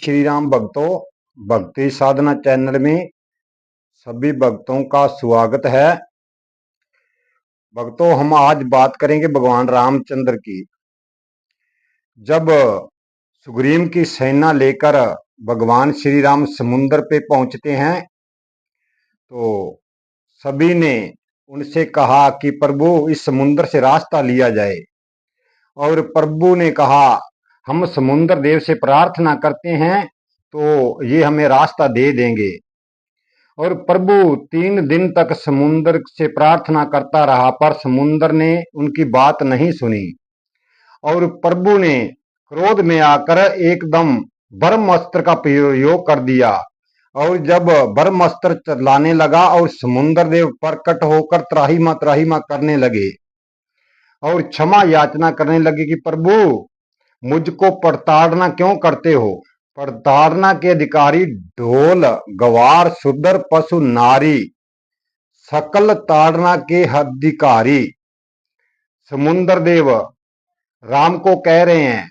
श्री राम भक्तों, भक्ति साधना चैनल में सभी भक्तों का स्वागत है। भक्तों, हम आज बात करेंगे भगवान रामचंद्र की। जब सुग्रीव की सेना लेकर भगवान श्री राम समुद्र पे पहुंचते हैं तो सभी ने उनसे कहा कि प्रभु इस समुद्र से रास्ता लिया जाए। और प्रभु ने कहा हम समुद्र देव से प्रार्थना करते हैं तो ये हमें रास्ता दे देंगे। और प्रभु 3 दिन तक समुद्र से प्रार्थना करता रहा पर समुद्र ने उनकी बात नहीं सुनी। और प्रभु ने क्रोध में आकर एकदम ब्रह्मास्त्र का प्रयोग कर दिया। और जब ब्रह्मास्त्र चलाने लगा और समुद्र देव प्रकट होकर त्राहिमाम करने लगे और क्षमा याचना करने लगे कि प्रभु मुझको प्रताड़ना क्यों करते हो। प्रताड़ना के अधिकारी ढोल गवार शूद्र पशु नारी सकल ताड़ना के अधिकारी समुद्र देव राम को कह रहे हैं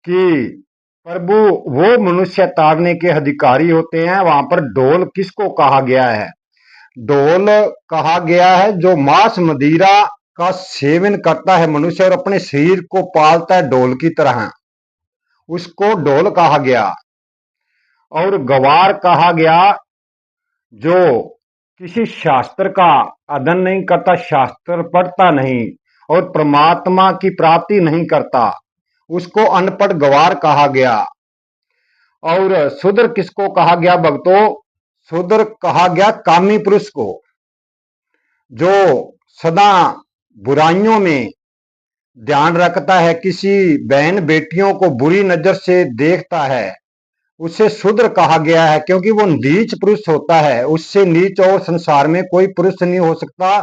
कि प्रभु वो मनुष्य ताड़ने के अधिकारी होते हैं। वहां पर ढोल किसको कहा गया है? ढोल कहा गया है जो मांस मदिरा का सेवन करता है मनुष्य और अपने शरीर को पालता है ढोल की तरह, उसको ढोल कहा गया। और गवार कहा गया जो किसी शास्त्र का अध्ययन नहीं करता, शास्त्र पढ़ता नहीं और परमात्मा की प्राप्ति नहीं करता, उसको अनपढ़ गवार कहा गया। और शूद्र किसको कहा गया भक्तों? शूद्र कहा गया कामी पुरुष को, जो सदा बुराइयों में ध्यान रखता है, किसी बहन बेटियों को बुरी नजर से देखता है, उसे शूद्र कहा गया है क्योंकि वो नीच पुरुष होता है। उससे नीच और संसार में कोई पुरुष नहीं हो सकता,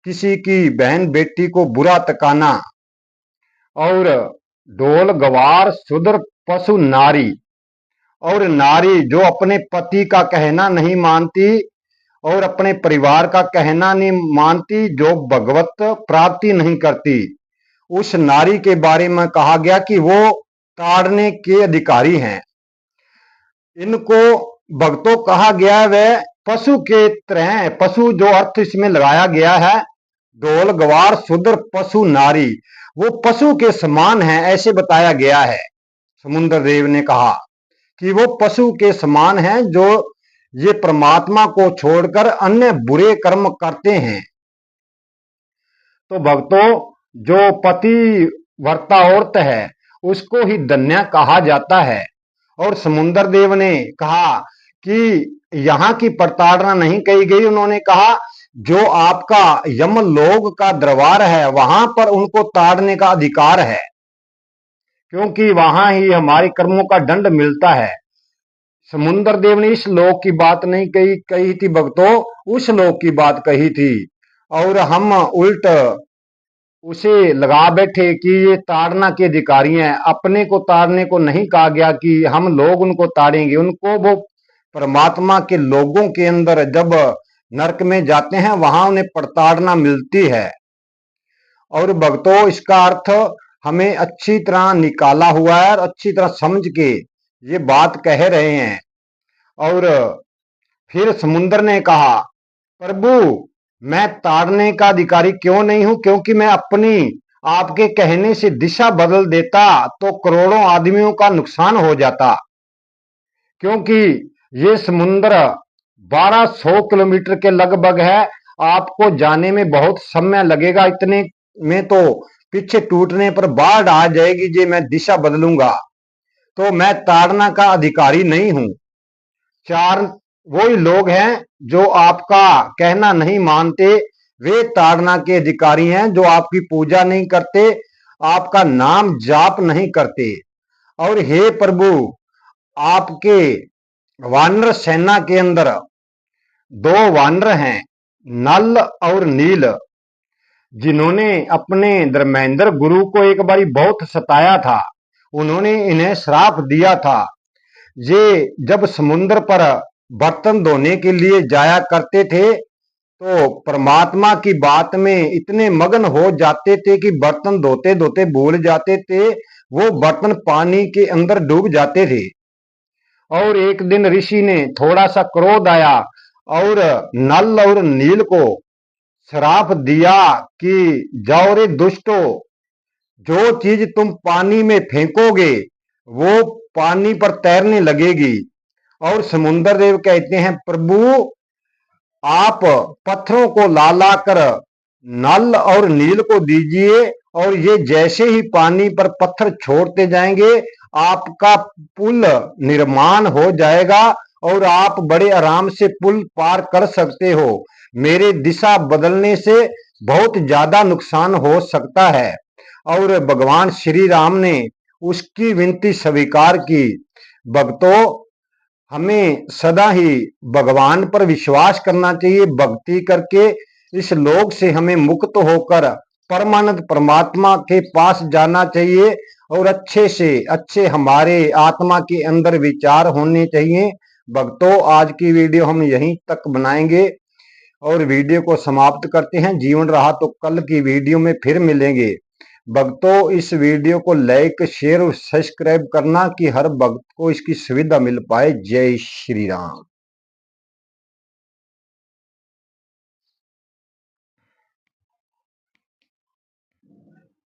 किसी की बहन बेटी को बुरा तकाना। और ढोल गवार शूद्र पशु नारी, और नारी जो अपने पति का कहना नहीं मानती और अपने परिवार का कहना नहीं मानती, जो भगवत प्राप्ति नहीं करती, उस नारी के बारे में कहा गया कि वो ताड़ने के अधिकारी हैं। इनको भक्तों कहा गया है वे पशु के तरह, पशु जो अर्थ इसमें लगाया गया है ढोल गवार शूद्र पशु नारी, वो पशु के समान है ऐसे बताया गया है। समुद्र देव ने कहा कि वो पशु के समान है जो ये परमात्मा को छोड़कर अन्य बुरे कर्म करते हैं। तो भक्तों, जो पति वर्ता औरत है उसको ही धन्य कहा जाता है। और समुद्र देव ने कहा कि यहाँ की प्रताड़ना नहीं कही गई, उन्होंने कहा जो आपका यमलोक का दरबार है वहां पर उनको ताड़ने का अधिकार है, क्योंकि वहां ही हमारे कर्मों का दंड मिलता है। समुद्र देव ने इस लोक की बात नहीं कही थी भक्तों, उस लोक की बात कही थी। और हम उल्ट उसे लगा बैठे कि ये ताड़ना के अधिकारी हैं। अपने को ताड़ने को नहीं कहा गया कि हम लोग उनको ताड़ेंगे, उनको वो परमात्मा के लोगों के अंदर जब नरक में जाते हैं वहां उन्हें प्रताड़ना मिलती है। और भक्तों, इसका अर्थ हमें अच्छी तरह निकाला हुआ है और अच्छी तरह समझ के ये बात कह रहे हैं। और फिर समुद्र ने कहा प्रभु मैं ताड़ने का अधिकारी क्यों नहीं हूं, क्योंकि मैं अपनी आपके कहने से दिशा बदल देता तो करोड़ों आदमियों का नुकसान हो जाता। क्योंकि ये समुद्र 1200 किलोमीटर के लगभग है, आपको जाने में बहुत समय लगेगा, इतने में तो पीछे टूटने पर बाढ़ आ जाएगी। जे मैं दिशा बदलूंगा तो मैं ताड़ना का अधिकारी नहीं हूं। चार वही लोग हैं जो आपका कहना नहीं मानते, वे ताड़ना के अधिकारी हैं, जो आपकी पूजा नहीं करते, आपका नाम जाप नहीं करते। और हे प्रभु, आपके वानर सेना के अंदर 2 वानर हैं, नल और नील, जिन्होंने अपने धर्मेंद्र गुरु को एक बारी बहुत सताया था। उन्होंने इन्हें श्राप दिया था। ये जब समुद्र पर बर्तन धोने के लिए जाया करते थे तो परमात्मा की बात में इतने मगन हो जाते थे कि बर्तन धोते धोते भूल जाते थे, वो बर्तन पानी के अंदर डूब जाते थे। और एक दिन ऋषि ने थोड़ा सा क्रोध आया और नल और नील को श्राप दिया कि जाओ रे दुष्टो, जो चीज तुम पानी में फेंकोगे वो पानी पर तैरने लगेगी। और समुद्र देव कहते हैं, प्रभु आप पत्थरों को ला ला कर नल और नील को दीजिए, और ये जैसे ही पानी पर पत्थर छोड़ते जाएंगे आपका पुल निर्माण हो जाएगा और आप बड़े आराम से पुल पार कर सकते हो। मेरे दिशा बदलने से बहुत ज्यादा नुकसान हो सकता है। और भगवान श्री राम ने उसकी विनती स्वीकार की। भक्तों, हमें सदा ही भगवान पर विश्वास करना चाहिए। भक्ति करके इस लोक से हमें मुक्त होकर परमानंद परमात्मा के पास जाना चाहिए, और अच्छे से अच्छे हमारे आत्मा के अंदर विचार होने चाहिए। भक्तों, आज की वीडियो हम यहीं तक बनाएंगे और वीडियो को समाप्त करते हैं। जीवन रहा तो कल की वीडियो में फिर मिलेंगे। भक्तों, इस वीडियो को लाइक, शेयर और सब्सक्राइब करना कि हर भक्त को इसकी सुविधा मिल पाए। जय श्री राम।